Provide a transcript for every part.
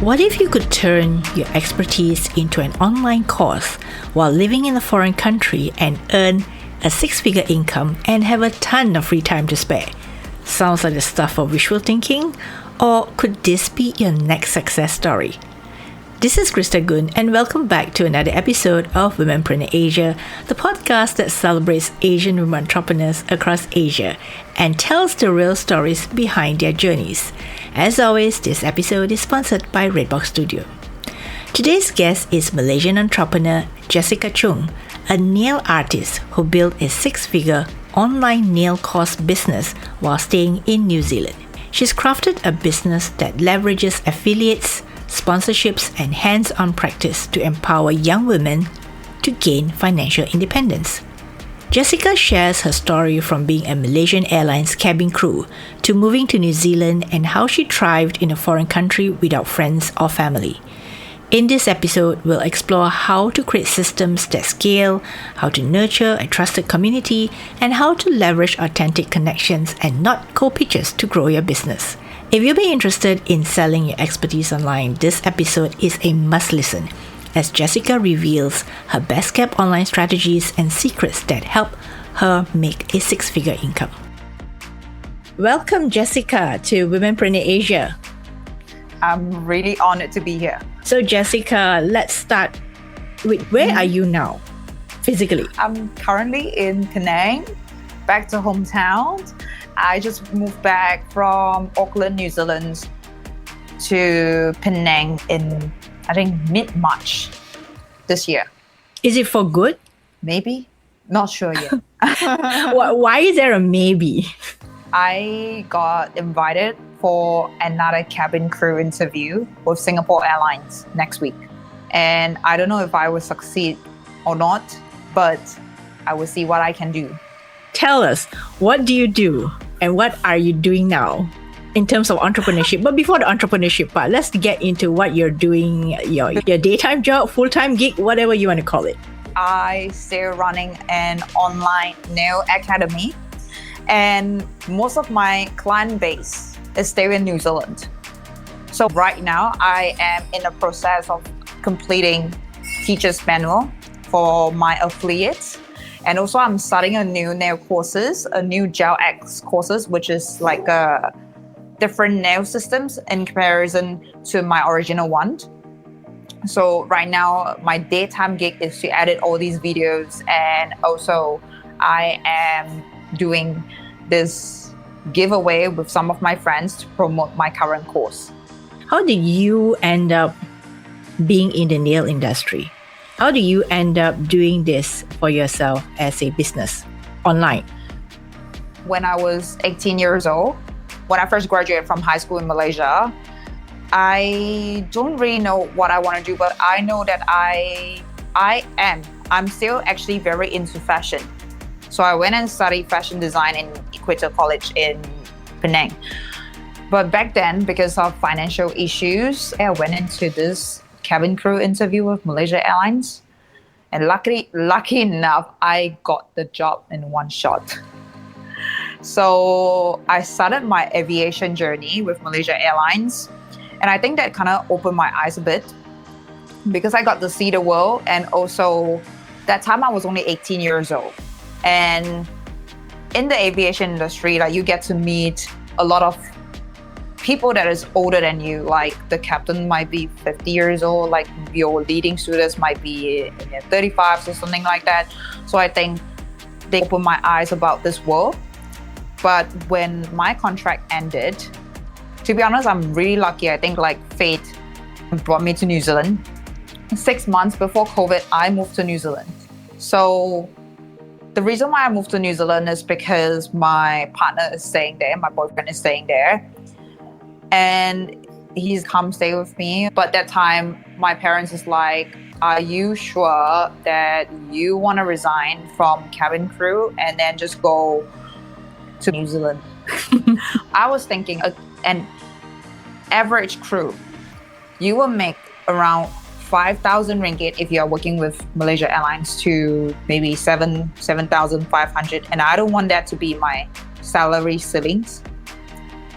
What if you could turn your expertise into an online course while living in a foreign country and earn a six-figure income and have a ton of free time to spare? Sounds like the stuff of wishful thinking? Or could this be your next success story? This is Krista Gun, and welcome back to another episode of Womenpreneur Asia, the podcast that celebrates Asian women entrepreneurs across Asia and tells the real stories behind their journeys. As always, this episode is sponsored by Redbox Studio. Today's guest is Malaysian entrepreneur Jessica Choong, a nail artist who built a six-figure online nail course business while staying in New Zealand. She's crafted a business that leverages affiliates, sponsorships, and hands-on practice to empower young women to gain financial independence. Jessica shares her story from being a Malaysian Airlines cabin crew to moving to New Zealand and how she thrived in a foreign country without friends or family. In this episode, we'll explore how to create systems that scale, how to nurture a trusted community, and how to leverage authentic connections and not cold pitches to grow your business. If you've been interested in selling your expertise online, this episode is a must-listen, as Jessica reveals her best-kept online strategies and secrets that help her make a six-figure income. Welcome, Jessica, to Womenpreneur Asia. I'm really honored to be here. So, Jessica, let's start with where are you now, physically? I'm currently in Penang, back to hometown. I just moved back from Auckland, New Zealand to Penang in, I think, mid-March this year. Is it for good? Maybe. Not sure yet. Why is there a maybe? I got invited for another cabin crew interview with Singapore Airlines next week. And I don't know if I will succeed or not, but I will see what I can do. Tell us, what do you do and what are you doing now in terms of entrepreneurship? But before the entrepreneurship part, let's get into what you're doing, your daytime job, full-time gig, whatever you want to call it. I still running an online nail academy, and most of my client base is still in New Zealand. So right now, I am in the process of completing teacher's manual for my affiliates. And also I'm starting a new nail courses, a new Gel X courses, which is like a different nail systems in comparison to my original one. So right now, my daytime gig is to edit all these videos, and also I am doing this giveaway with some of my friends to promote my current course. How did you end up being in the nail industry? How do you end up doing this for yourself as a business online? When I was 18 years old, when I first graduated from high school in Malaysia, I don't really know what I want to do, but I know that I'm still actually very into fashion. So I went and studied fashion design in Equator College in Penang. But back then, because of financial issues, I went into this cabin crew interview with Malaysia Airlines. And lucky enough, I got the job in one shot. So I started my aviation journey with Malaysia Airlines. And I think that kind of opened my eyes a bit because I got to see the world. And also, that time I was only 18 years old. And in the aviation industry, like, you get to meet a lot of people that is older than you. Like, the captain might be 50 years old, like your leading students might be in their 35s or something like that. So I think they opened my eyes about this world. But when my contract ended, to be honest, I'm really lucky. I think like fate brought me to New Zealand. 6 months before COVID, I moved to New Zealand. So the reason why I moved to New Zealand is because my partner is staying there, my boyfriend is staying there, and he's come stay with me. But that time, my parents is like, are you sure that you want to resign from cabin crew and then just go to New Zealand? I was thinking an average crew, you will make around 5,000 ringgit if you are working with Malaysia Airlines to maybe 7,500. And I don't want that to be my salary ceilings.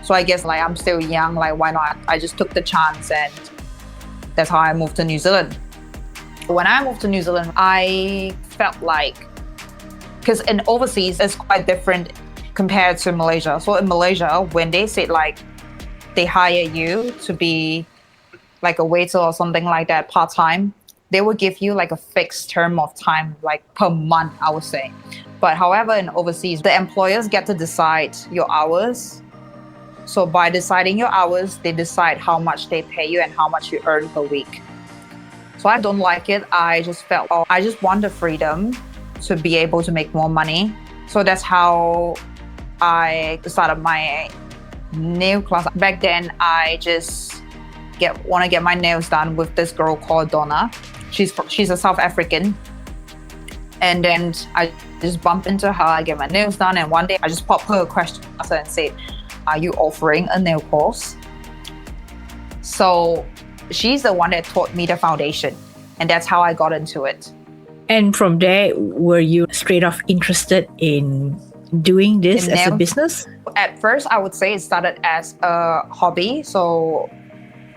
So I guess like I'm still young, like why not? I just took the chance and That's how I moved to New Zealand. When I moved to New Zealand, I felt like, because in overseas, it's quite different compared to Malaysia. So in Malaysia, when they say like they hire you to be like a waiter or something like that part-time, they will give you like a fixed term of time, like per month, I would say. But however, in overseas, the employers get to decide your hours. So by deciding your hours, they decide how much they pay you and how much you earn per week. So I don't like it. I just felt, I just want the freedom to be able to make more money. So that's how I started my nail class. Back then, I just want to get my nails done with this girl called Donna. She's a South African. And then I just bumped into her, I get my nails done, and one day I just popped her a question and said, "Are you offering a nail course?" So she's the one that taught me the foundation, and that's how I got into it. And from there, were you straight off interested in doing this as a business? At first, I would say it started as a hobby. So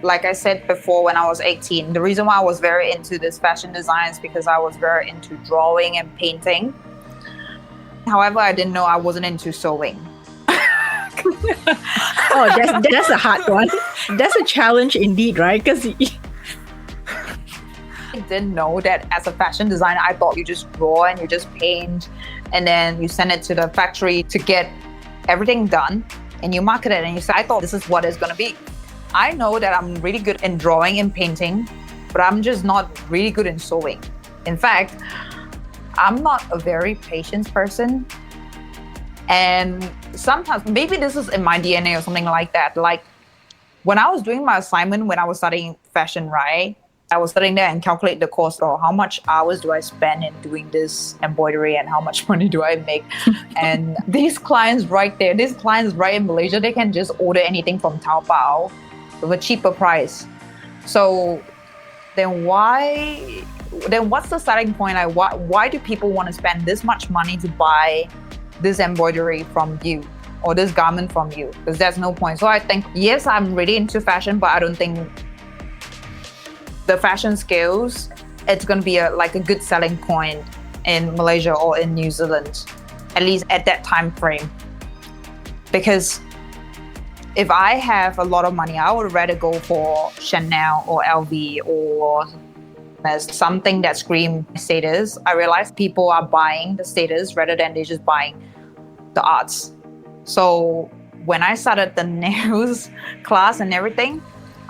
like I said before, when I was 18, the reason why I was very into this fashion design is because I was very into drawing and painting. However, I didn't know I wasn't into sewing. Oh, that's a hard one. That's a challenge indeed, right? Because I didn't know that as a fashion designer, I thought you just draw and you just paint and then you send it to the factory to get everything done and you market it and you say, I thought this is what it's going to be. I know that I'm really good in drawing and painting, but I'm just not really good in sewing. In fact, I'm not a very patient person. And sometimes, maybe this is in my DNA or something like that. Like when I was doing my assignment, when I was studying fashion, right? I was studying there and calculate the cost or how much hours do I spend in doing this embroidery and how much money do I make. And these clients right there, these clients right in Malaysia, they can just order anything from Taobao with a cheaper price. So then what's the starting point? Like why do people want to spend this much money to buy this embroidery from you or this garment from you? Because there's no point. So I think, yes, I'm really into fashion, but I don't think the fashion skills, it's going to be a good selling point in Malaysia or in New Zealand, at least at that time frame. Because if I have a lot of money, I would rather go for Chanel or LV or something that screams status. I realize people are buying the status rather than they just buying the arts. So when I started the nails class and everything,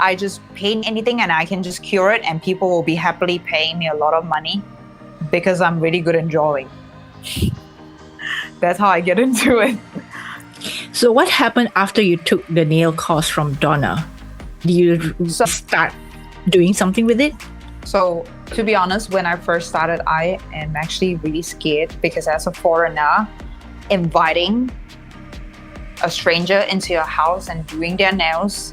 I just paint anything and I can just cure it and people will be happily paying me a lot of money because I'm really good in drawing. That's how I get into it. So what happened after you took the nail course from Donna? Did you start doing something with it? So to be honest, when I first started, I am actually really scared because as a foreigner, inviting a stranger into your house and doing their nails,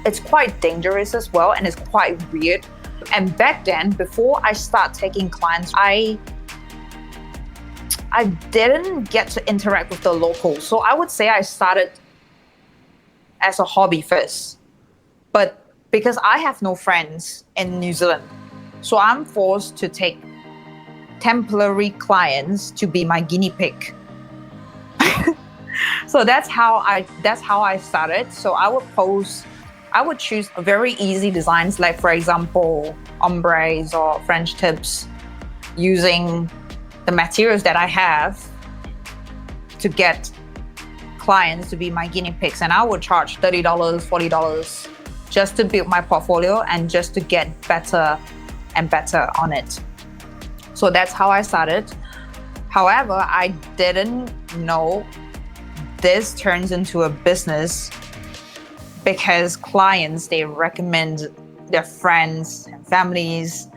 it's quite dangerous as well and it's quite weird. And back then, before I start taking clients, I didn't get to interact with the locals. So I would say I started as a hobby first. But because I have no friends in New Zealand, so I'm forced to take temporary clients to be my guinea pig. So that's how I started. So I would choose very easy designs, like for example, ombres or French tips, using the materials that I have to get clients to be my guinea pigs. And I would charge $30, $40 just to build my portfolio and just to get better and better on it. So that's how I started. However, I didn't know this turns into a business because clients, they recommend their friends and families.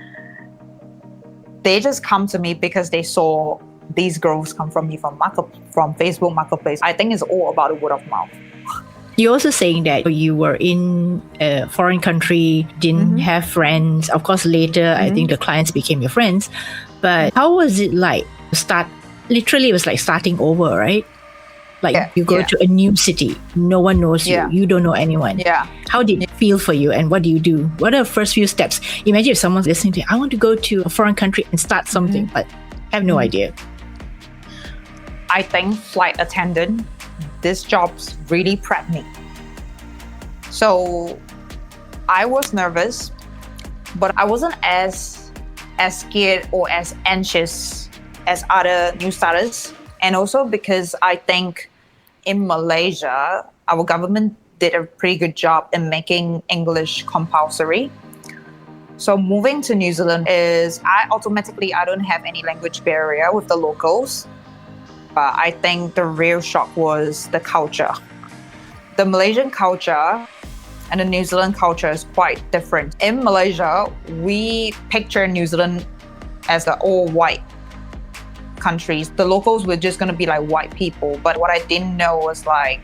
They just come to me because they saw these girls come from me from Facebook Marketplace. I think it's all about the word of mouth. You're also saying that you were in a foreign country, didn't have friends. Of course, later, I think the clients became your friends. But how was it like to start? Literally, it was like starting over, right? Like you go to a new city, no one knows you, you don't know anyone. Yeah. How did it feel for you and what do you do? What are the first few steps? Imagine if someone's listening to you, I want to go to a foreign country and start something, but I have no idea. I think flight attendant, this job's really prepped me. So I was nervous, but I wasn't as scared or as anxious as other new starters. And also because I think in Malaysia, our government did a pretty good job in making English compulsory. So moving to New Zealand is, I don't have any language barrier with the locals. But I think the real shock was the culture. The Malaysian culture and the New Zealand culture is quite different. In Malaysia, we picture New Zealand as the all white countries. The locals were just going to be like white people. But what I didn't know was like,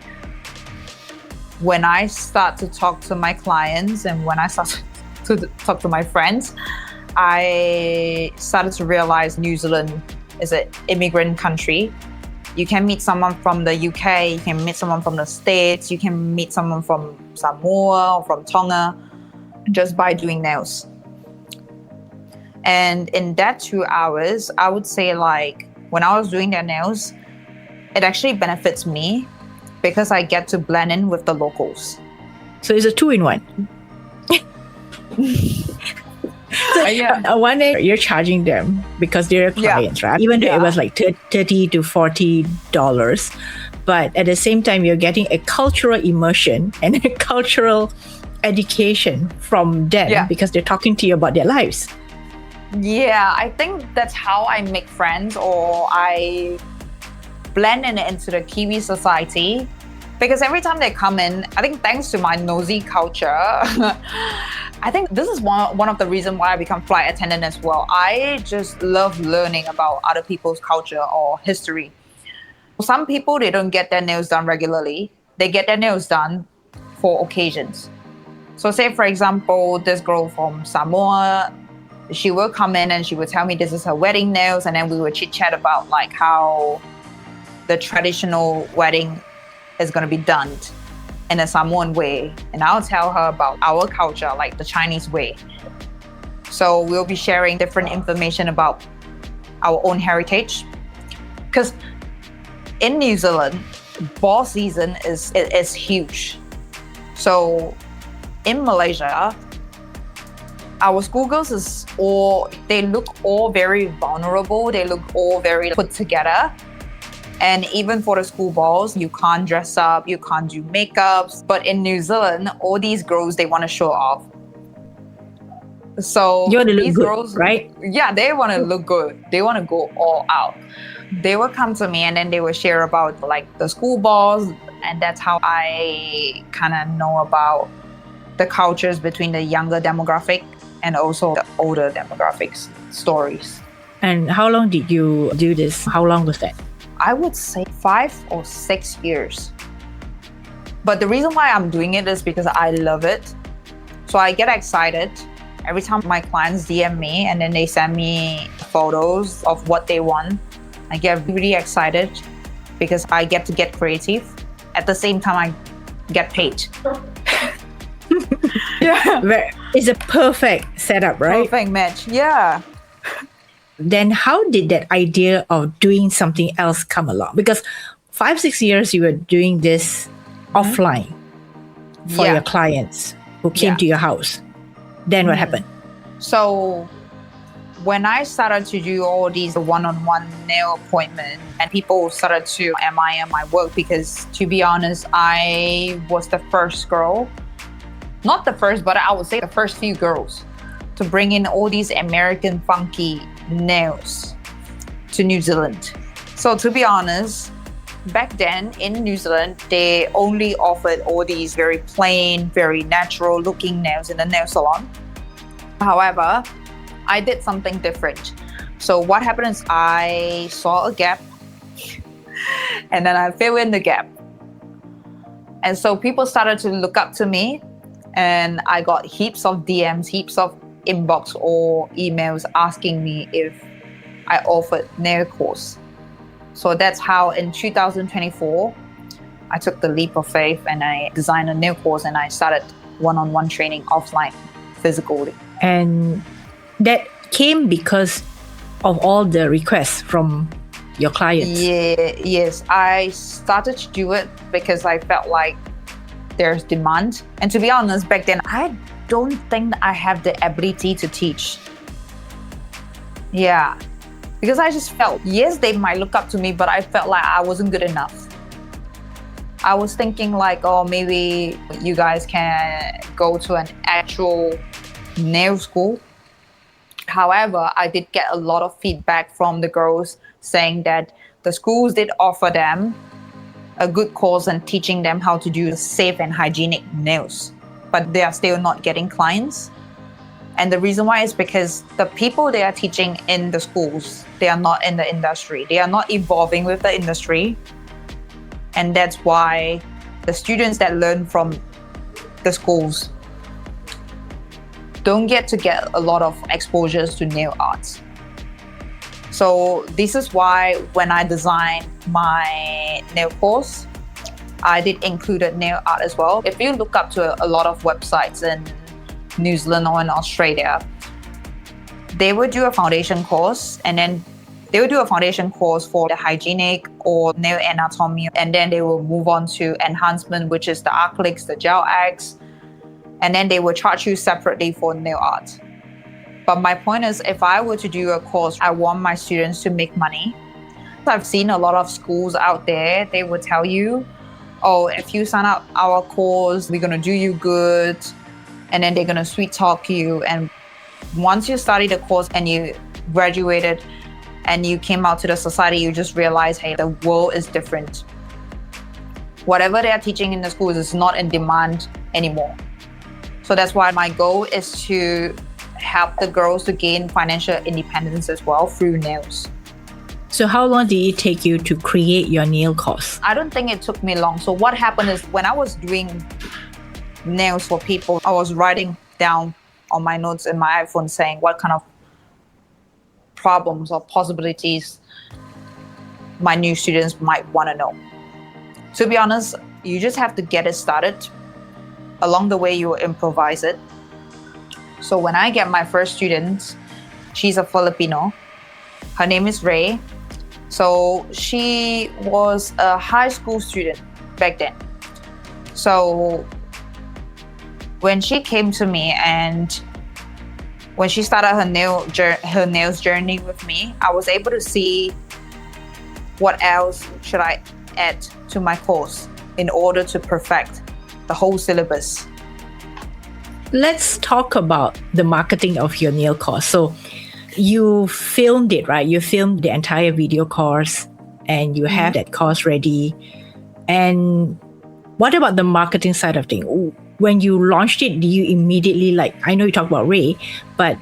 when I start to talk to my clients and when I start to talk to my friends, I started to realize New Zealand is an immigrant country. You can meet someone from the UK, you can meet someone from the States, you can meet someone from Samoa or from Tonga just by doing nails. And in that 2 hours, I would say like when I was doing their nails, it actually benefits me because I get to blend in with the locals. So it's a 2-in-1. One day you're charging them because they're clients, right? Even though it was like $30 to $40, but at the same time you're getting a cultural immersion and a cultural education from them because they're talking to you about their lives. Yeah, I think that's how I make friends, or I blend into the Kiwi society. Because every time they come in, I think thanks to my nosy culture, I think this is one of the reasons why I become flight attendant as well. I just love learning about other people's culture or history. Some people, they don't get their nails done regularly. They get their nails done for occasions. So say, for example, this girl from Samoa, she will come in and she will tell me this is her wedding nails, and then we will chit-chat about like how the traditional wedding is going to be done in a Samoan way, and I'll tell her about our culture, like the Chinese way. So we'll be sharing different information about our own heritage. Because in New Zealand, ball season is huge. So in Malaysia, our schoolgirls they look all very vulnerable. They look all very put together. And even for the school balls, you can't dress up, you can't do makeups. But in New Zealand, all these girls, they want to show off. So you want to these look good, girls, right? Yeah, they want to look good. They want to go all out. They will come to me and then they will share about like the school balls. And that's how I kind of know about the cultures between the younger demographic and also the older demographics stories. And how long did you do this? How long was that? I would say 5 or 6 years. But the reason why I'm doing it is because I love it. So I get excited every time my clients DM me and then they send me photos of what they want. I get really excited because I get to get creative. At the same time, I get paid. Yeah. It's a perfect setup, right? Perfect match, yeah. Then how did that idea of doing something else come along? Because 5-6 years you were doing this offline for your clients who came to your house. Then what happened? So when I started to do all these one-on-one nail appointments and people started to admire my work, because to be honest, I was the first girl, not the first, but I would say the first few girls to bring in all these American funky nails to New Zealand. So to be honest, back then in New Zealand, they only offered all these very plain, very natural looking nails in the nail salon. However, I did something different. So what happened is I saw a gap and then I filled in the gap. And so people started to look up to me and I got heaps of DMs, heaps of inbox or emails asking me if I offered nail course. So that's how in 2024, I took the leap of faith and I designed a nail course and I started one-on-one training offline, physically. And that came because of all the requests from your clients. Yes, I started to do it because I felt like there's demand. And to be honest, back then, I don't think I have the ability to teach. Yeah, because I just felt, yes, they might look up to me, but I felt like I wasn't good enough. I was thinking like, oh, maybe you guys can go to an actual nail school. However, I did get a lot of feedback from the girls saying that the schools did offer them a good course and teaching them how to do safe and hygienic nails, but they are still not getting clients. And the reason why is because the people they are teaching in the schools, they are not in the industry. They are not evolving with the industry. And that's why the students that learn from the schools don't get a lot of exposures to nail arts. So this is why when I designed my nail course, I did include nail art as well. If you look up to a lot of websites in New Zealand or in Australia, they would do a foundation course and then they would do a foundation course for the hygienic or nail anatomy, and then they will move on to enhancement, which is the acrylics, the gel X, and then they will charge you separately for nail art. But my point is, if I were to do a course, I want my students to make money. I've seen a lot of schools out there, they will tell you, oh, if you sign up our course, we're going to do you good. And then they're going to sweet talk you. And once you study the course and you graduated and you came out to the society, you just realize, hey, the world is different. Whatever they're teaching in the schools is not in demand anymore. So that's why my goal is to help the girls to gain financial independence as well through nails. So how long did it take you to create your nail course? I don't think it took me long. So what happened is when I was doing nails for people, I was writing down on my notes in my iPhone saying what kind of problems or possibilities my new students might want to know. To be honest, you just have to get it started. Along the way, you will improvise it. So when I get my first student, she's a Filipino. Her name is Ray. So she was a high school student back then. So when she came to me and when she started her nails journey with me, I was able to see what else should I add to my course in order to perfect the whole syllabus. Let's talk about the marketing of your nail course. So you filmed it, right? You filmed the entire video course and you have that course ready. And what about the marketing side of things? When you launched it, do you immediately, I know you talked about Ray, but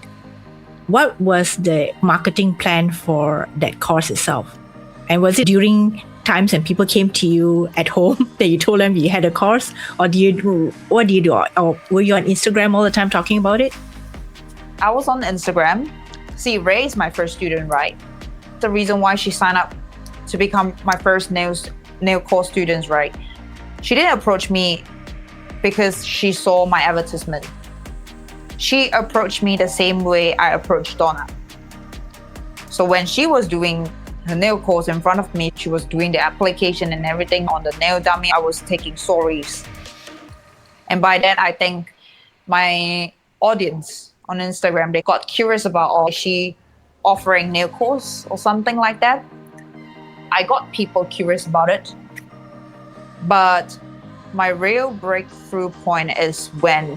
what was the marketing plan for that course itself? And was it during times when people came to you at home that you told them you had a course? Or what do you do? Or were you on Instagram all the time talking about it? I was on Instagram. See, Ray is my first student, right? The reason why she signed up to become my first nail course student, right? She didn't approach me because she saw my advertisement. She approached me the same way I approached Donna. So when she was doing her nail course in front of me, she was doing the application and everything on the nail dummy. I was taking stories. And by that, I think my audience on Instagram, they got curious about, oh, is she offering nail course or something like that? I got people curious about it. But my real breakthrough point is when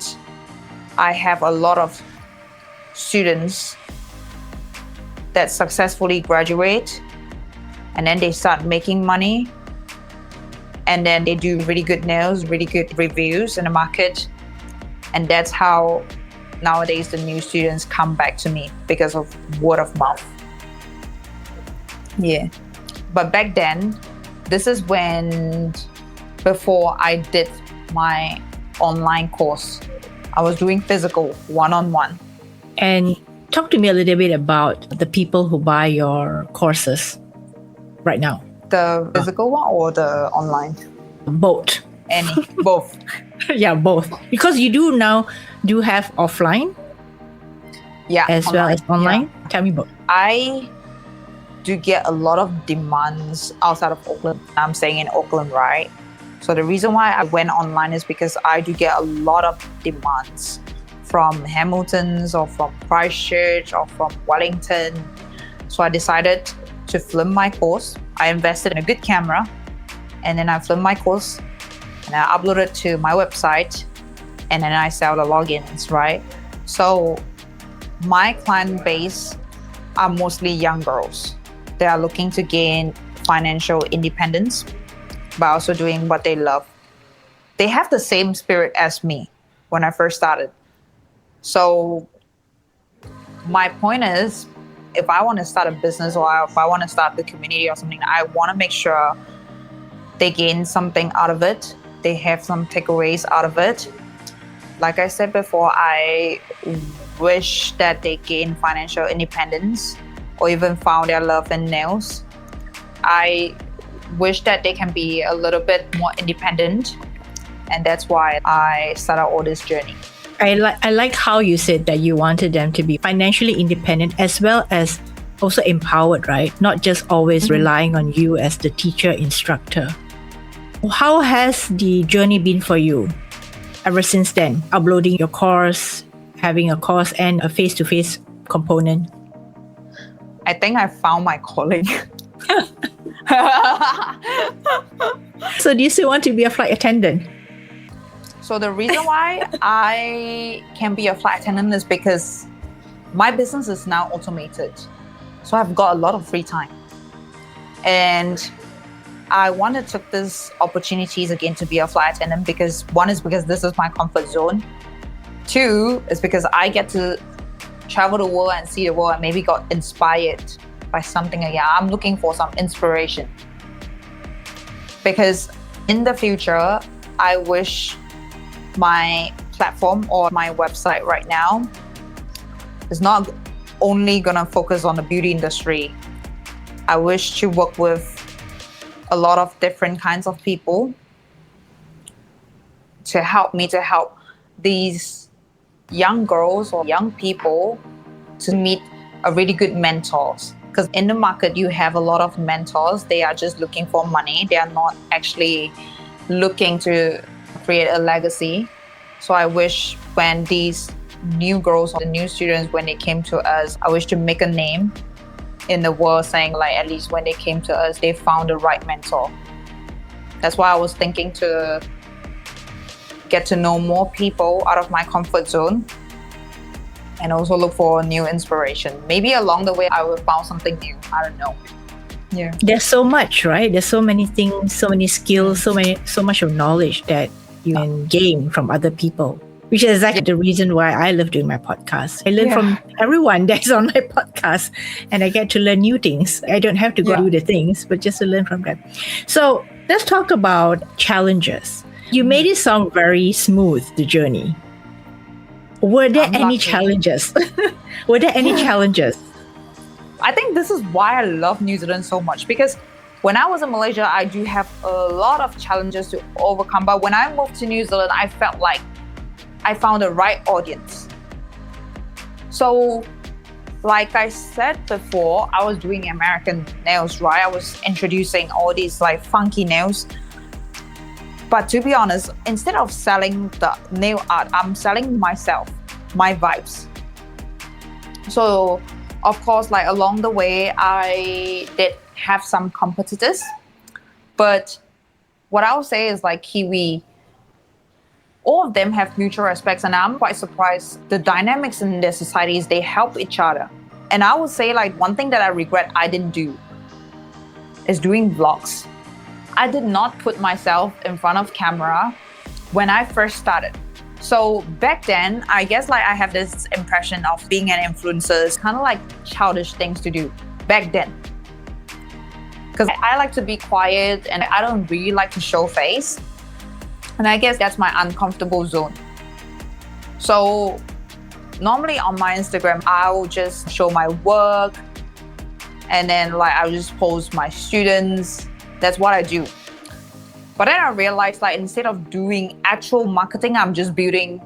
I have a lot of students that successfully graduate and then they start making money and then they do really good nails, really good reviews in the market. And that's how nowadays the new students come back to me because of word of mouth. Yeah. But back then, this is before I did my online course. I was doing physical one-on-one. And talk to me a little bit about the people who buy your courses right now. The physical one or the online? Both. Both. Yeah, both. Because you do have offline as well as online. Yeah. Tell me both. I do get a lot of demands outside of Auckland. I'm staying in Auckland, right? So the reason why I went online is because I do get a lot of demands from Hamilton's or from Christchurch or from Wellington. So I decided to film my course. I invested in a good camera, and then I filmed my course and I upload it to my website, and then I sell the logins, right? So my client base are mostly young girls. They are looking to gain financial independence by also doing what they love. They have the same spirit as me when I first started. So my point is, if I want to start a business or if I want to start the community or something, I want to make sure they gain something out of it. They have some takeaways out of it. Like I said before, I wish that they gain financial independence or even found their love in nails. I wish that they can be a little bit more independent. And that's why I started all this journey. I like how you said that you wanted them to be financially independent as well as also empowered, right? Not just always relying on you as the teacher, instructor. How has the journey been for you ever since then? Uploading your course, having a course and a face-to-face component. I think I found my calling. So do you still want to be a flight attendant? So the reason why I can be a flight attendant is because my business is now automated. So I've got a lot of free time. And I wanted to take these opportunities again to be a flight attendant because one is because this is my comfort zone. Two is because I get to travel the world and see the world and maybe got inspired by something. Yeah, I'm looking for some inspiration. Because in the future, I wish my platform or my website right now is not only gonna focus on the beauty industry. I wish to work with a lot of different kinds of people to help these young girls or young people to meet a really good mentors. Because in the market, you have a lot of mentors. They are just looking for money. They are not actually looking to create a legacy. So I wish when these new girls or the new students, when they came to us, I wish to make a name in the world saying like at least when they came to us, they found the right mentor. That's why I was thinking to get to know more people out of my comfort zone and also look for new inspiration. Maybe along the way, I will find something new. I don't know. Yeah. There's so much, right? There's so many things, so many skills, so much of knowledge that you can gain from other people, which is exactly the reason why I love doing my podcast. I learn from everyone that's on my podcast and I get to learn new things. I don't have to go do the things, but just to learn from them. So let's talk about challenges. You made it sound very smooth, the journey. Were there any challenges? Were there any challenges? I think this is why I love New Zealand so much, because when I was in Malaysia, I do have a lot of challenges to overcome. But when I moved to New Zealand, I felt like I found the right audience. So, like I said before, I was doing American nails, right? I was introducing all these like funky nails. But to be honest, instead of selling the nail art, I'm selling myself, my vibes. So, of course, like along the way, I did have some competitors. But what I would say is like Kiwi, all of them have mutual respects, and I'm quite surprised the dynamics in their societies, they help each other. And I would say like one thing that I regret I didn't do is doing vlogs. I did not put myself in front of camera when I first started. So back then, I guess like I have this impression of being an influencer is kind of like childish things to do back then. Because I like to be quiet and I don't really like to show face. And I guess that's my uncomfortable zone. So normally on my Instagram, I'll just show my work and then like I'll just post my students. That's what I do. But then I realized like instead of doing actual marketing, I'm just building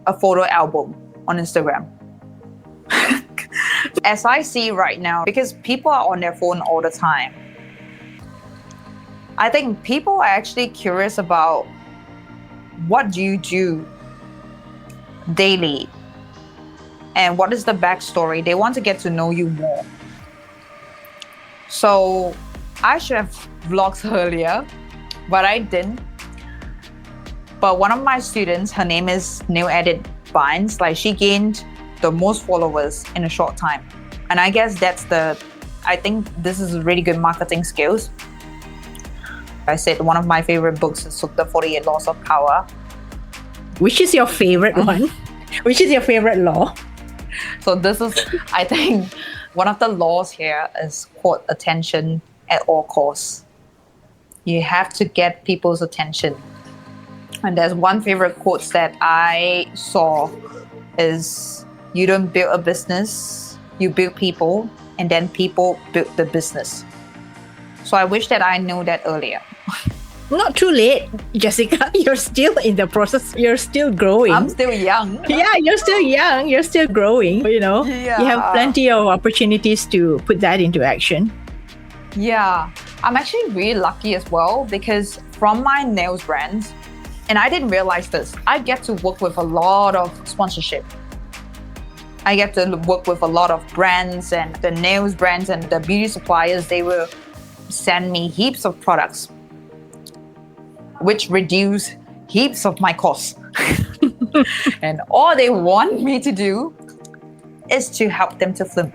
a photo album on Instagram. As I see right now, because people are on their phone all the time, I think people are actually curious about what do you do daily and what is the backstory. They want to get to know you more. So I should have vlogged earlier, but I didn't. But one of my students, her name is Nail Edit Binds, like she gained the most followers in a short time. And I guess I think this is really good marketing skills. I said one of my favorite books is The 48 Laws of Power. Which is your favorite one? Which is your favorite law? So this is, I think, one of the laws here is quote, attention at all costs. You have to get people's attention. And there's one favorite quote that I saw is, you don't build a business, you build people, and then people build the business. So I wish that I knew that earlier. Not too late, Jessica. You're still in the process. You're still growing. I'm still young. Yeah, you're still young. You're still growing. You know, Yeah. You have plenty of opportunities to put that into action. Yeah, I'm actually really lucky as well because from my nails brands, and I didn't realize this, I get to work with a lot of sponsorship. I get to work with a lot of brands, and the nails brands and the beauty suppliers, they will send me heaps of products, which reduce heaps of my costs. And all they want me to do is to help them to film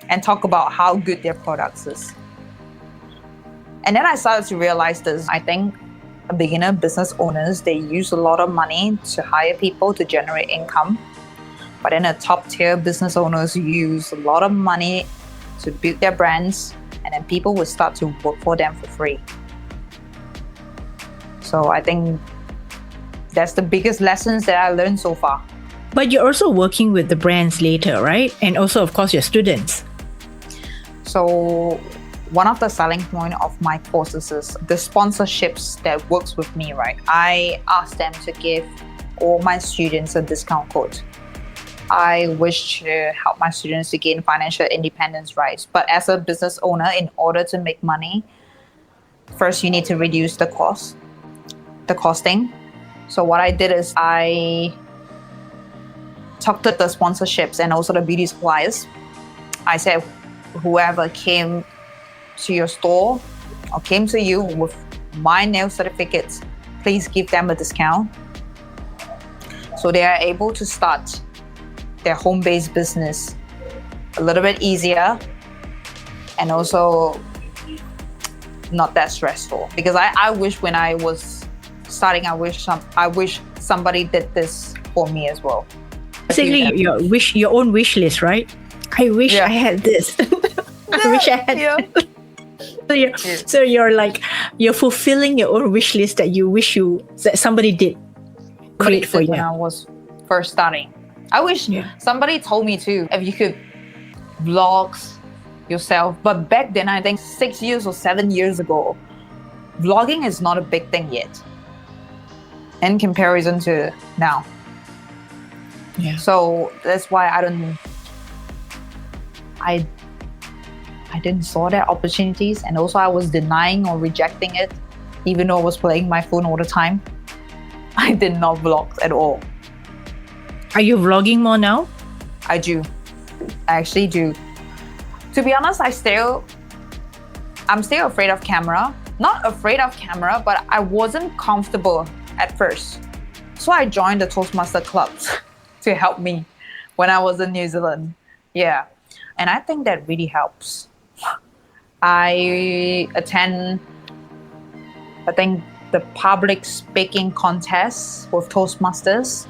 and talk about how good their products is. And then I started to realize this. I think beginner business owners, they use a lot of money to hire people to generate income. But then the top tier business owners use a lot of money to build their brands, and then people will start to work for them for free. So I think that's the biggest lessons that I learned so far. But you're also working with the brands later, right? And also, of course, your students. So one of the selling point of my courses is the sponsorships that works with me, right? I ask them to give all my students a discount code. I wish to help my students to gain financial independence, right? But as a business owner, in order to make money, first you need to reduce the costing. So what I did is I talked to the sponsorships and also the beauty suppliers. I said, whoever came to your store or came to you with my nail certificates, please give them a discount. So they are able to start their home-based business a little bit easier and also not that stressful. Because I wish when I was starting, I wish somebody did this for me as well. Basically, your own wish list, right? I wish I had this. I wish I had. Yeah. So you're fulfilling your own wish list that you wish that somebody did create for you when I was first starting. I wish somebody told me too if you could vlog yourself. But back then, I think 6 years or 7 years ago, vlogging is not a big thing yet in comparison to now. Yeah. So that's why I didn't saw that opportunities, and also I was denying or rejecting it, even though I was playing my phone all the time. I did not vlog at all. Are you vlogging more now? I do. I actually do. To be honest, I'm still afraid of camera. Not afraid of camera, but I wasn't comfortable at first. So I joined the Toastmaster clubs to help me when I was in New Zealand. Yeah. And I think that really helps. I attend, I think, the public speaking contests with Toastmasters.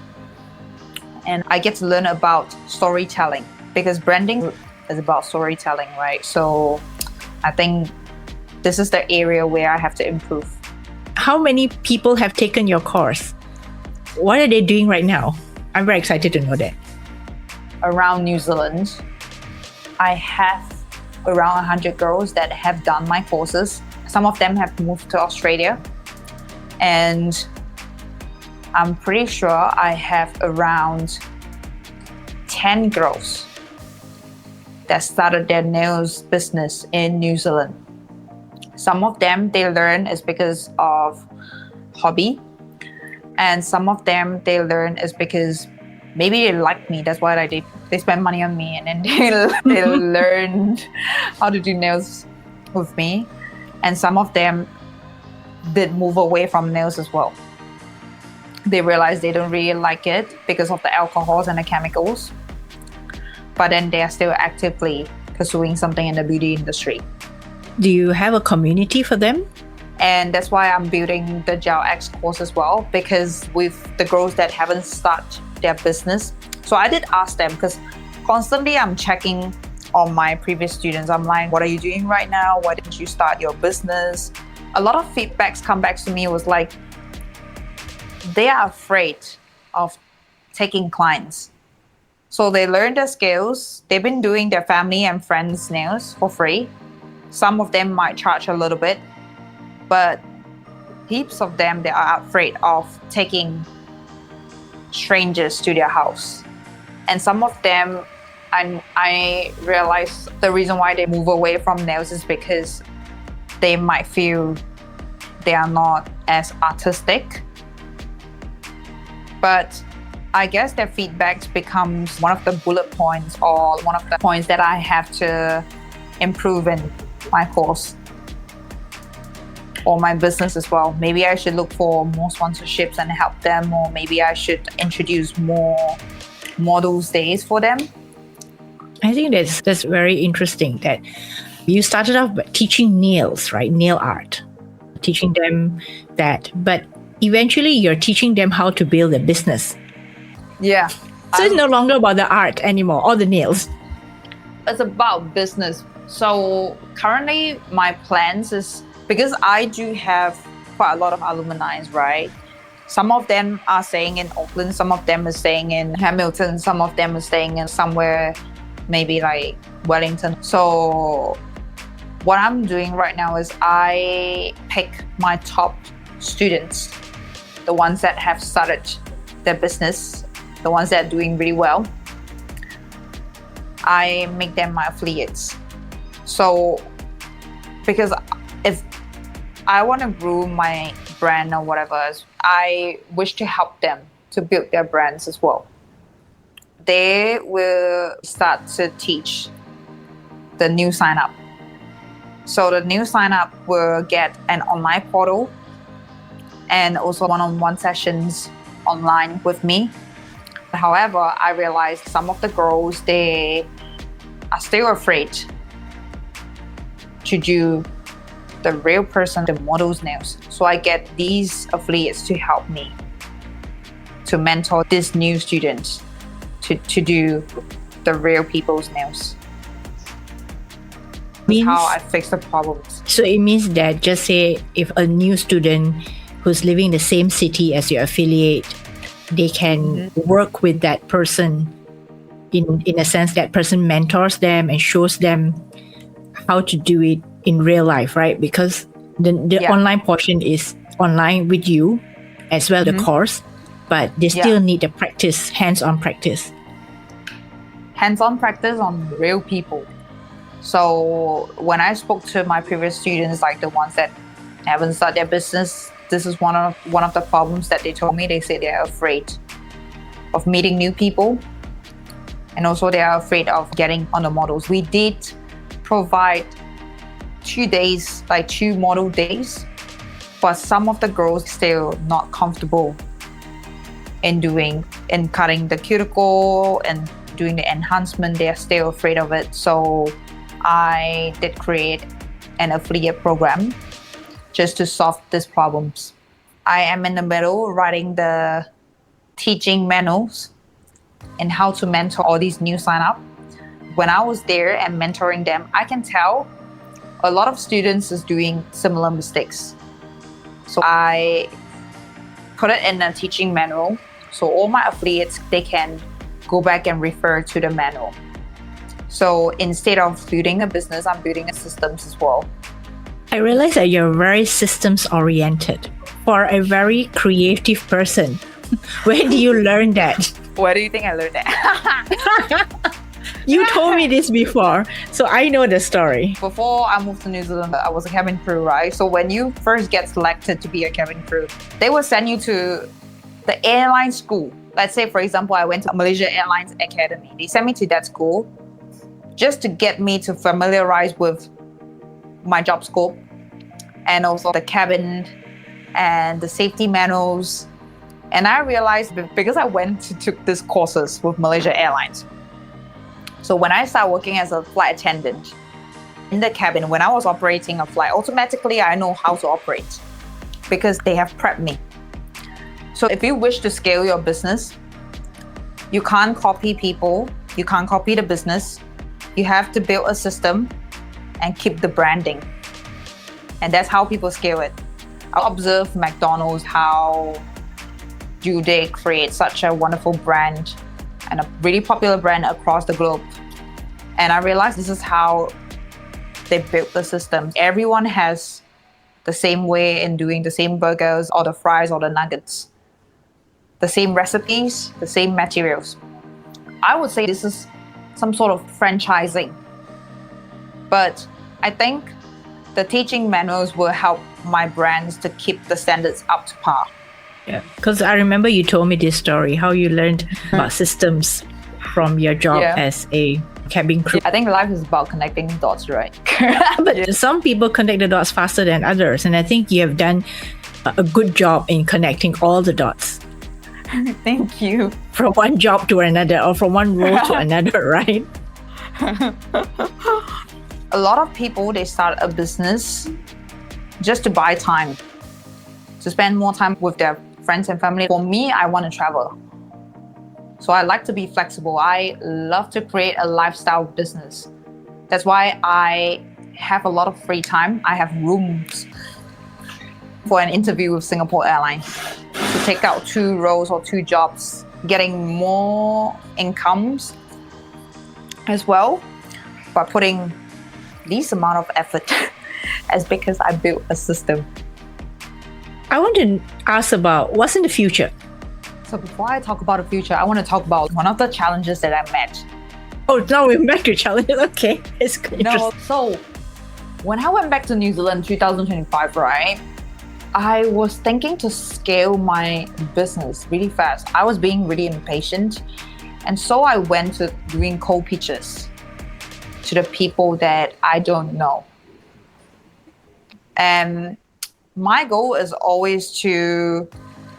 And I get to learn about storytelling because branding is about storytelling, right? So I think this is the area where I have to improve. How many people have taken your course? What are they doing right now? I'm very excited to know that. Around New Zealand, I have around 100 girls that have done my courses. Some of them have moved to Australia, and I'm pretty sure I have around 10 girls that started their nails business in New Zealand. Some of them they learn is because of hobby, and some of them they learn is because maybe they like me. That's why they spend money on me, and then they learn how to do nails with me. And some of them did move away from nails as well. They realize they don't really like it because of the alcohols and the chemicals, but then they are still actively pursuing something in the beauty industry. Do you have a community for them? And that's why I'm building the Gel X course as well, because with the girls that haven't started their business. So I did ask them, because constantly I'm checking on my previous students. I'm like, what are you doing right now? Why didn't you start your business? A lot of feedbacks come back to me was like, they are afraid of taking clients. So they learn their skills. They've been doing their family and friends' nails for free. Some of them might charge a little bit, but heaps of them, they are afraid of taking strangers to their house. And some of them, I realize the reason why they move away from nails is because they might feel they are not as artistic. But I guess their feedbacks becomes one of the bullet points or one of the points that I have to improve in my course or my business as well. Maybe I should look for more sponsorships and help them, or maybe I should introduce more models days for them. I think that's very interesting that you started off by teaching nails, right? Nail art, teaching them that, but eventually you're teaching them how to build a business. Yeah. So it's no longer about the art anymore, or the nails. It's about business. So currently my plans is, because I do have quite a lot of alumni, right? Some of them are staying in Auckland, some of them are staying in Hamilton, some of them are staying in somewhere maybe like Wellington. So what I'm doing right now is I pick my top students, the ones that have started their business, the ones that are doing really well. I make them my affiliates. So because if I want to grow my brand or whatever, I wish to help them to build their brands as well. They will start to teach the new sign up. So the new sign up will get an online portal and also one-on-one sessions online with me. However, I realized some of the girls, they are still afraid to do the real person, the model's nails. So I get these affiliates to help me to mentor these new students to do the real people's nails. That's how I fix the problems. So it means that, just say if a new student who's living in the same city as your affiliate, they can work with that person in a sense that person mentors them and shows them how to do it in real life, right? Because the online portion is online with you as well, the course, but they still need the practice, hands-on practice. Hands-on practice on real people. So when I spoke to my previous students, like the ones that haven't started their business, this is one of the problems that they told me. They say they're afraid of meeting new people, and also they are afraid of getting on the models. We did provide 2 days, like 2 model days, but some of the girls still not comfortable in cutting the cuticle and doing the enhancement. They are still afraid of it. So I did create an affiliate program just to solve these problems. I am in the middle writing the teaching manuals and how to mentor all these new sign up. When I was there and mentoring them, I can tell a lot of students is doing similar mistakes. So I put it in a teaching manual. So all my affiliates, they can go back and refer to the manual. So instead of building a business, I'm building a systems as well. I realize that you're very systems oriented for a very creative person. Where do you learn that? Where do you think I learned that? You told me this before, so I know the story. Before I moved to New Zealand, I was a cabin crew, right? So when you first get selected to be a cabin crew, they will send you to the airline school. Let's say, for example, I went to Malaysia Airlines Academy. They sent me to that school just to get me to familiarize with my job scope and also the cabin and the safety manuals. And I realized because I went to took these courses with Malaysia Airlines. So when I started working as a flight attendant in the cabin, when I was operating a flight, automatically I know how to operate because they have prepped me. So if you wish to scale your business, you can't copy people, you can't copy the business. You have to build a system and keep the branding. And that's how people scale it. I observed McDonald's, how do they create such a wonderful brand and a really popular brand across the globe. And I realized this is how they built the system. Everyone has the same way in doing the same burgers or the fries or the nuggets. The same recipes, the same materials. I would say this is some sort of franchising. But I think the teaching manuals will help my brands to keep the standards up to par. Yeah, because I remember you told me this story, how you learned about systems from your job as a cabin crew. I think life is about connecting dots, right? But some people connect the dots faster than others. And I think you have done a good job in connecting all the dots. Thank you. From one job to another or from one role to another, right? A lot of people, they start a business just to buy time, to spend more time with their friends and family. For me, I want to travel. So I like to be flexible. I love to create a lifestyle business. That's why I have a lot of free time. I have rooms for an interview with Singapore Airlines to take out 2 roles or 2 jobs, getting more incomes as well by putting least amount of effort as because I built a system. I want to ask about what's in the future. So before I talk about the future, I want to talk about one of the challenges that I met. Oh, now we're back to challenges. Okay, it's good. So when I went back to New Zealand 2025, right, I was thinking to scale my business really fast. I was being really impatient. And so I went to doing cold pitches to the people that I don't know. And my goal is always to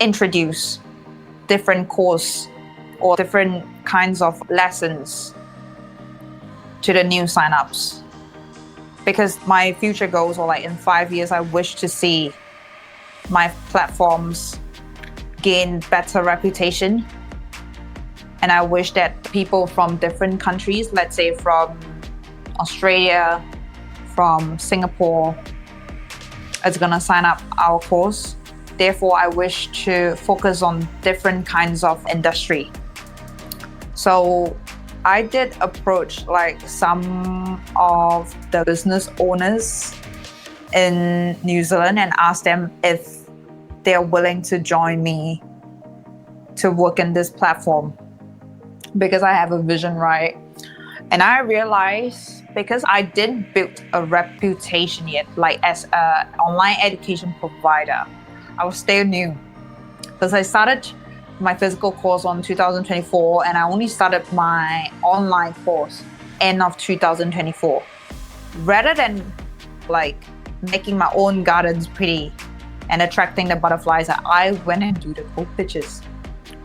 introduce different course or different kinds of lessons to the new signups. Because my future goals are like in 5 years, I wish to see my platforms gain better reputation. And I wish that people from different countries, let's say from Australia, from Singapore, is gonna sign up our course. Therefore, I wish to focus on different kinds of industry. So I did approach like some of the business owners in New Zealand and ask them if they're willing to join me to work in this platform because I have a vision, right? And I realized because I didn't build a reputation yet, like as an online education provider, I was still new because I started my physical course on 2024 and I only started my online course end of 2024. Rather than like making my own gardens pretty and attracting the butterflies, I went and do the cold pitches.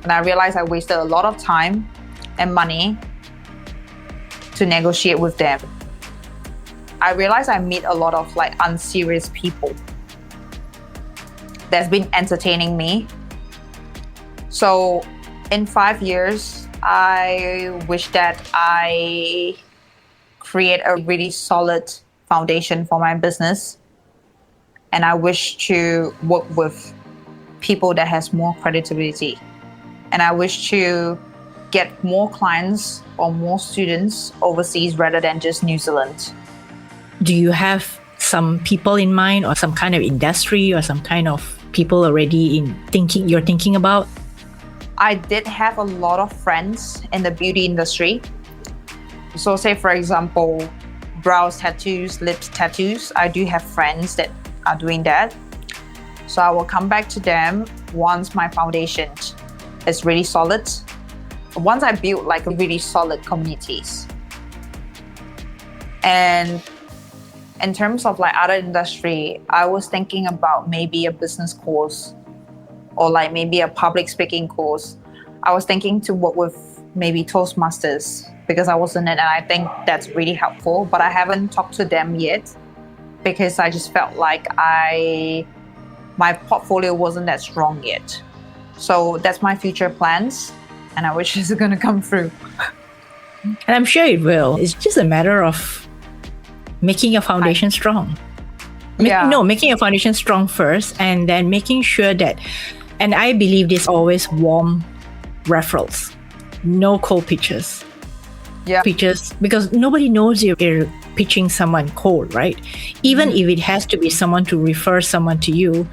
And I realized I wasted a lot of time and money to negotiate with them. I realized I meet a lot of like unserious people that's been entertaining me. So in 5 years, I wish that I create a really solid foundation for my business. And I wish to work with people that has more credibility. And I wish to get more clients or more students overseas rather than just New Zealand. Do you have some people in mind or some kind of industry or some kind of people already you're thinking about? I did have a lot of friends in the beauty industry. So say for example, brows tattoos, lips tattoos. I do have friends that are doing that. So I will come back to them once my foundation is really solid. Once I build like really solid communities. And in terms of like other industry, I was thinking about maybe a business course or like maybe a public speaking course. I was thinking to work with maybe Toastmasters because I was in it and I think that's really helpful, but I haven't talked to them yet because I just felt like my portfolio wasn't that strong yet. So that's my future plans and I wish it's going to come through. And I'm sure it will. It's just a matter of making your foundation strong. Making your foundation strong first and then making sure that, and I believe this always warm referrals, no cold pitches. Pitches, because nobody knows you're pitching someone cold, right? Even if it has to be someone to refer someone to you,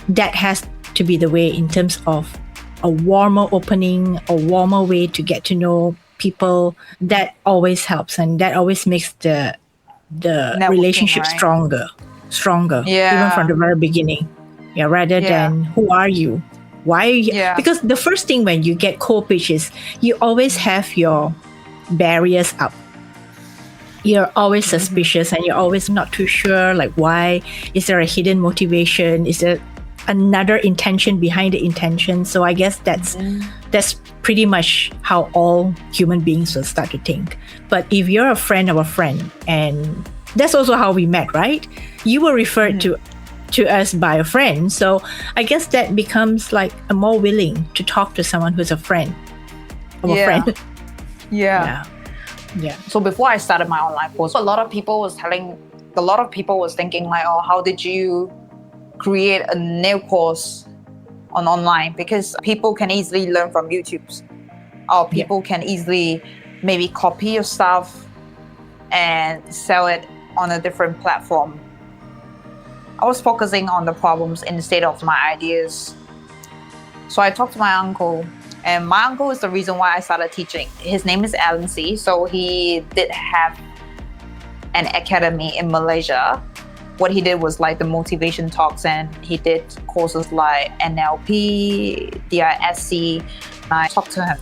that has to be the way in terms of a warmer opening, a warmer way to get to know people. That always helps and that always makes the relationship stronger, even from the very beginning. Rather than who are you? Why are you here? Because the first thing when you get cold pitch is you always have your barriers up. You're always suspicious and you're always not too sure, like why? Is there a hidden motivation? Is there another intention behind the intention? So I guess that's pretty much how all human beings will start to think. But if you're a friend of a friend, and that's also how we met, right? You were referred to us by a friend. So I guess that becomes like a more willing to talk to someone who's a friend of a friend. Yeah. So before I started my online course, a lot of people was thinking like, oh, how did you create a nail course on online? Because people can easily learn from YouTube, or people can easily maybe copy your stuff and sell it on a different platform. I was focusing on the problems instead of my ideas. So I talked to my uncle, and my uncle is the reason why I started teaching. His name is Alan C. So he did have an academy in Malaysia. What he did was like the motivation talks, and he did courses like NLP, DISC. I talked to him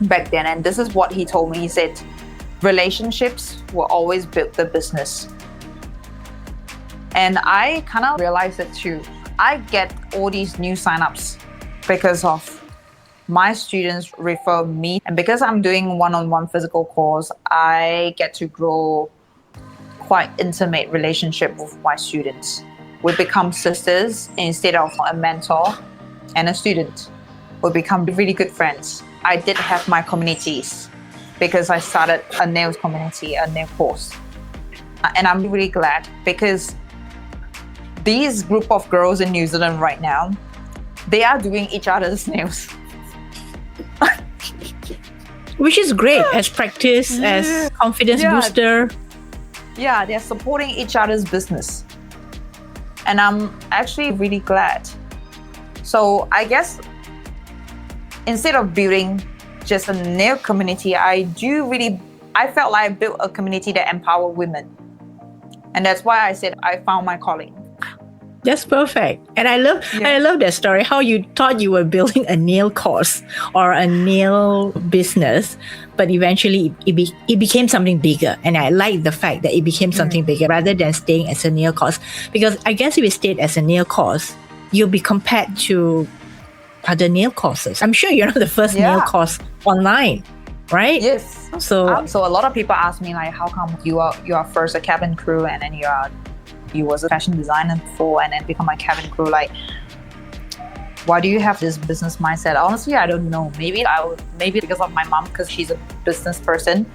back then, and this is what he told me. He said, relationships will always build the business. And I kind of realized it too. I get all these new signups because of my students refer me. And because I'm doing one-on-one physical course, I get to grow quite intimate relationship with my students. We become sisters instead of a mentor and a student. We become really good friends. I did have my communities because I started a nails community, a nail course. And I'm really glad because these group of girls in New Zealand right now, they are doing each other's nails. Which is great as practice, as confidence booster. Yeah, they're supporting each other's business. And I'm actually really glad. So I guess instead of building just a nail community, I felt like I built a community that empower women. And that's why I said I found my calling. That's perfect. And I love that story, how you thought you were building a nail course or a nail business, but eventually it became something bigger. And I like the fact that it became something bigger rather than staying as a nail course. Because I guess if it stayed as a nail course, you'll be compared to other nail courses. I'm sure you're not the first nail course online, right? Yes. So a lot of people ask me like, how come you are first a cabin crew and then you was a fashion designer before and then become a cabin crew? Like, why do you have this business mindset? Honestly, I don't know. Maybe because of my mom, because she's a business person.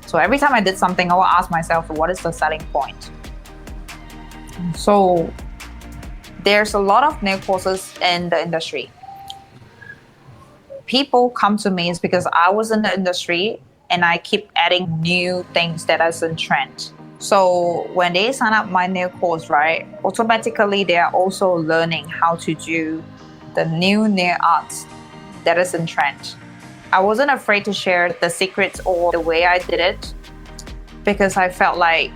So every time I did something, I would ask myself, what is the selling point? So there's a lot of nail courses in the industry. People come to me is because I was in the industry and I keep adding new things that is in trend. So when they sign up my nail course, right, automatically they are also learning how to do the new nail arts that is in trend. I wasn't afraid to share the secrets or the way I did it, because I felt like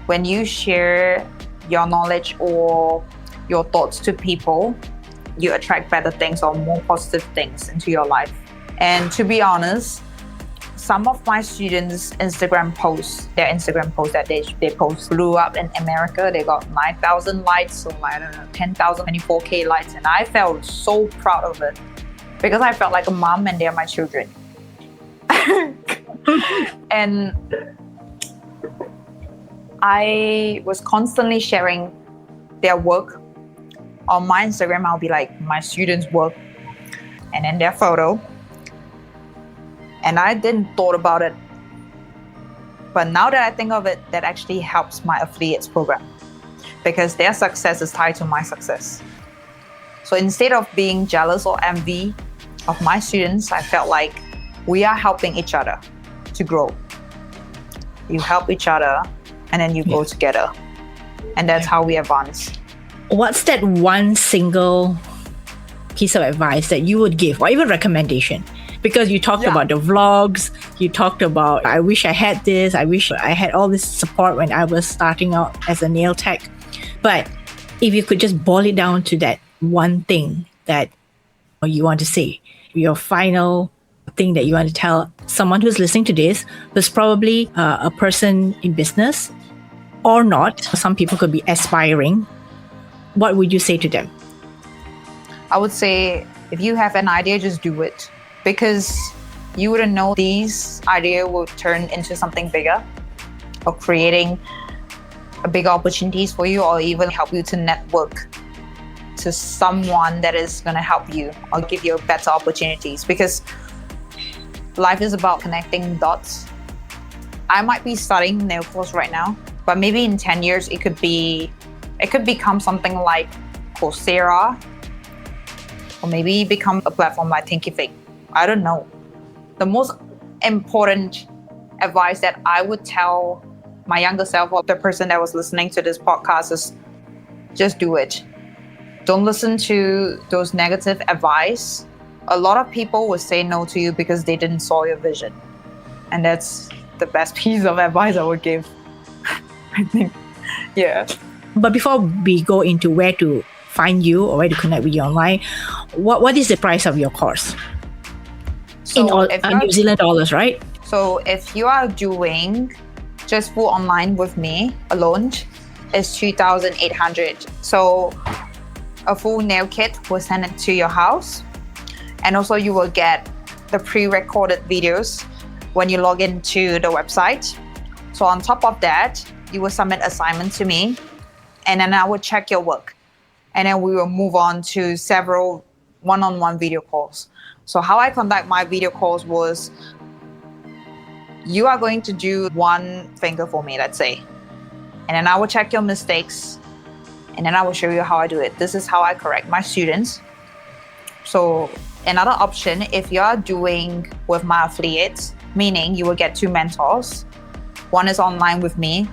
when you share your knowledge or your thoughts to people, you attract better things or more positive things into your life. And to be honest, some of my students' Instagram posts, their Instagram posts that they post blew up in America. They got 9,000 likes, so I don't know, 10,000, 24K likes. And I felt so proud of it because I felt like a mom and they're my children. And I was constantly sharing their work. On my Instagram, I'll be like, my students' work, and then their photo. And I didn't thought about it. But now that I think of it, that actually helps my affiliates program because their success is tied to my success. So instead of being jealous or envy of my students, I felt like we are helping each other to grow. You help each other and then you go together. And that's how we advance. What's that one single piece of advice that you would give or even recommendation? Because you talked about the vlogs, you talked about, I wish I had this, I wish I had all this support when I was starting out as a nail tech. But if you could just boil it down to that one thing that you want to say, your final thing that you want to tell someone who's listening to this, who's probably a person in business or not, some people could be aspiring, what would you say to them? I would say, if you have an idea, just do it. Because you wouldn't know these ideas will turn into something bigger or creating bigger opportunities for you or even help you to network to someone that is going to help you or give you better opportunities. Because life is about connecting dots. I might be studying nail course right now, but maybe in 10 years, it could become something like Coursera, or maybe become a platform like Thinkific. I don't know. The most important advice that I would tell my younger self or the person that was listening to this podcast is just do it. Don't listen to those negative advice. A lot of people will say no to you because they didn't saw your vision. And that's the best piece of advice I would give. I think. Yeah. But before we go into where to find you or where to connect with you online, what is the price of your course? So in New Zealand dollars, right? So if you are doing just full online with me alone, it's 2,800. So a full nail kit will send it to your house. And also you will get the pre-recorded videos when you log into the website. So on top of that, you will submit assignment to me and then I will check your work. And then we will move on to several one-on-one video calls. So how I conduct my video calls was, you are going to do one finger for me, let's say. And then I will check your mistakes. And then I will show you how I do it. This is how I correct my students. So another option, if you are doing with my affiliates, meaning you will get 2 mentors. One is online with me.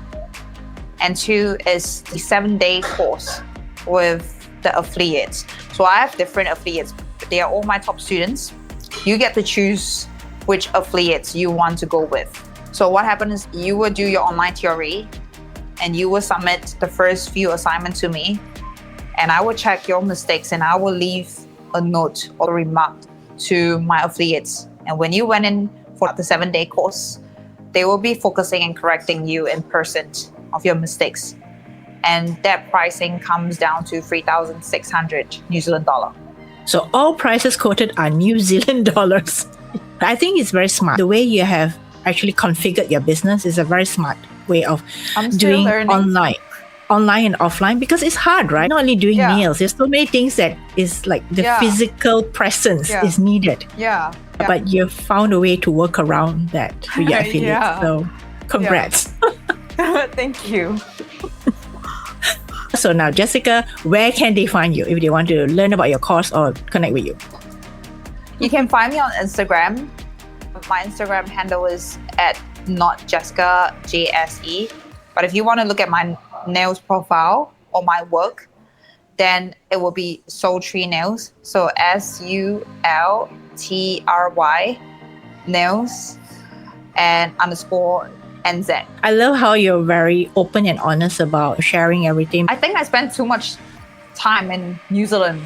And 2 is the 7-day course with the affiliates. So I have different affiliates. They are all my top students. You get to choose which affiliates you want to go with. So what happens is you will do your online theory and you will submit the first few assignments to me. And I will check your mistakes and I will leave a note or a remark to my affiliates. And when you went in for the 7-day course, they will be focusing and correcting you in person of your mistakes. And that pricing comes down to 3,600 New Zealand dollar. So all prices quoted are New Zealand dollars. I think it's very smart. The way you have actually configured your business is a very smart way of doing online and offline, because it's hard, right? Not only doing nails, there's so many things that is like the physical presence is needed. Yeah. But you've found a way to work around that with your affiliates. So congrats. Thank you. So now, Jessica, where can they find you if they want to learn about your course or connect with you? You can find me on Instagram. My Instagram handle is at notjessicajse. But if you want to look at my nails profile or my work, then it will be Sultry Nails. So SULTRY nails and _ NZ. I love how you're very open and honest about sharing everything. I think I spent too much time in New Zealand.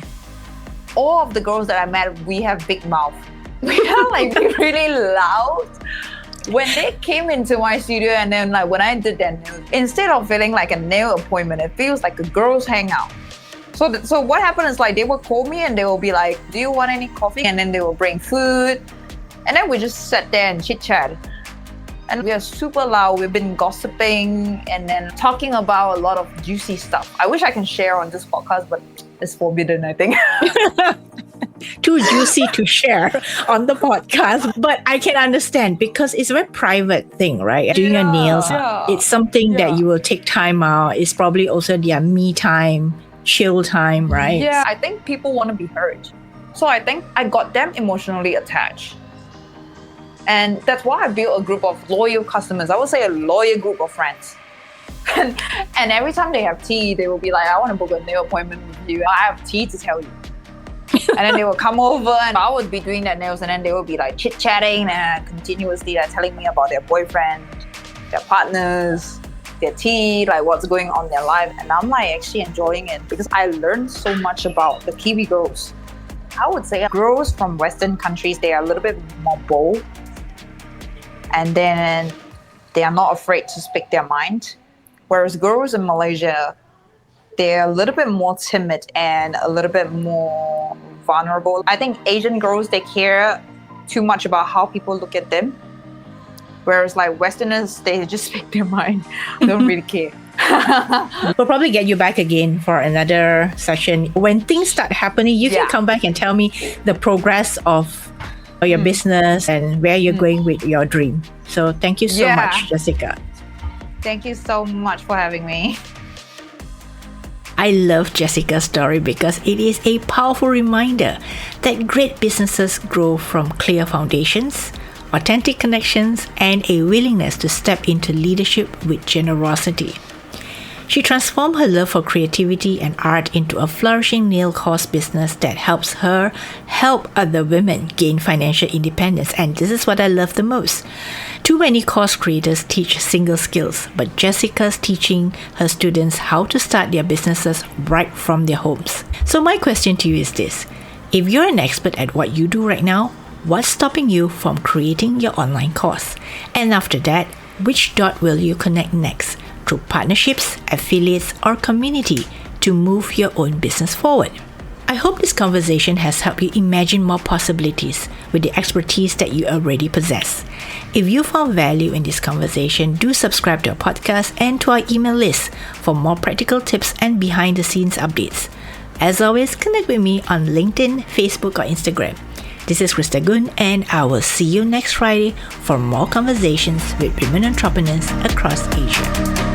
All of the girls that I met, we have big mouth. We are like really loud. When they came into my studio and then like when I did their nails, instead of feeling like a nail appointment, it feels like a girls hangout. So what happened is like they will call me and they will be like, do you want any coffee? And then they will bring food. And then we just sat there and chit chat. And we are super loud. We've been gossiping and then talking about a lot of juicy stuff. I wish I can share on this podcast, but it's forbidden, I think. Too juicy to share on the podcast, but I can understand because it's a very private thing, right? Doing your nails, it's something that you will take time out. It's probably also their me time, chill time, right? Yeah, I think people want to be heard. So I think I got them emotionally attached. And that's why I built a group of loyal customers. I would say a loyal group of friends. And every time they have tea, they will be like, I want to book a nail appointment with you. I have tea to tell you. And then they will come over and I would be doing their nails and then they will be like chit-chatting and continuously like telling me about their boyfriend, their partners, their tea, like what's going on in their life. And I'm like actually enjoying it because I learned so much about the Kiwi girls. I would say girls from Western countries, they are a little bit more bold. And then they are not afraid to speak their mind. Whereas girls in Malaysia, they're a little bit more timid and a little bit more vulnerable. I think Asian girls, they care too much about how people look at them. Whereas like Westerners, they just speak their mind. They don't really care. We'll probably get you back again for another session. When things start happening, you can come back and tell me the progress of your business and where you're going with your dream. So thank you so much, Jessica. Thank you so much for having me. I love Jessica's story because it is a powerful reminder that great businesses grow from clear foundations, authentic connections, and a willingness to step into leadership with generosity. She transformed her love for creativity and art into a flourishing nail course business that helps her help other women gain financial independence. And this is what I love the most. Too many course creators teach single skills, but Jessica's teaching her students how to start their businesses right from their homes. So my question to you is this. If you're an expert at what you do right now, what's stopping you from creating your online course? And after that, which dot will you connect next? Through partnerships, affiliates, or community to move your own business forward. I hope this conversation has helped you imagine more possibilities with the expertise that you already possess. If you found value in this conversation, do subscribe to our podcast and to our email list for more practical tips and behind-the-scenes updates. As always, connect with me on LinkedIn, Facebook, or Instagram. This is Krista Gun, and I will see you next Friday for more conversations with women entrepreneurs across Asia.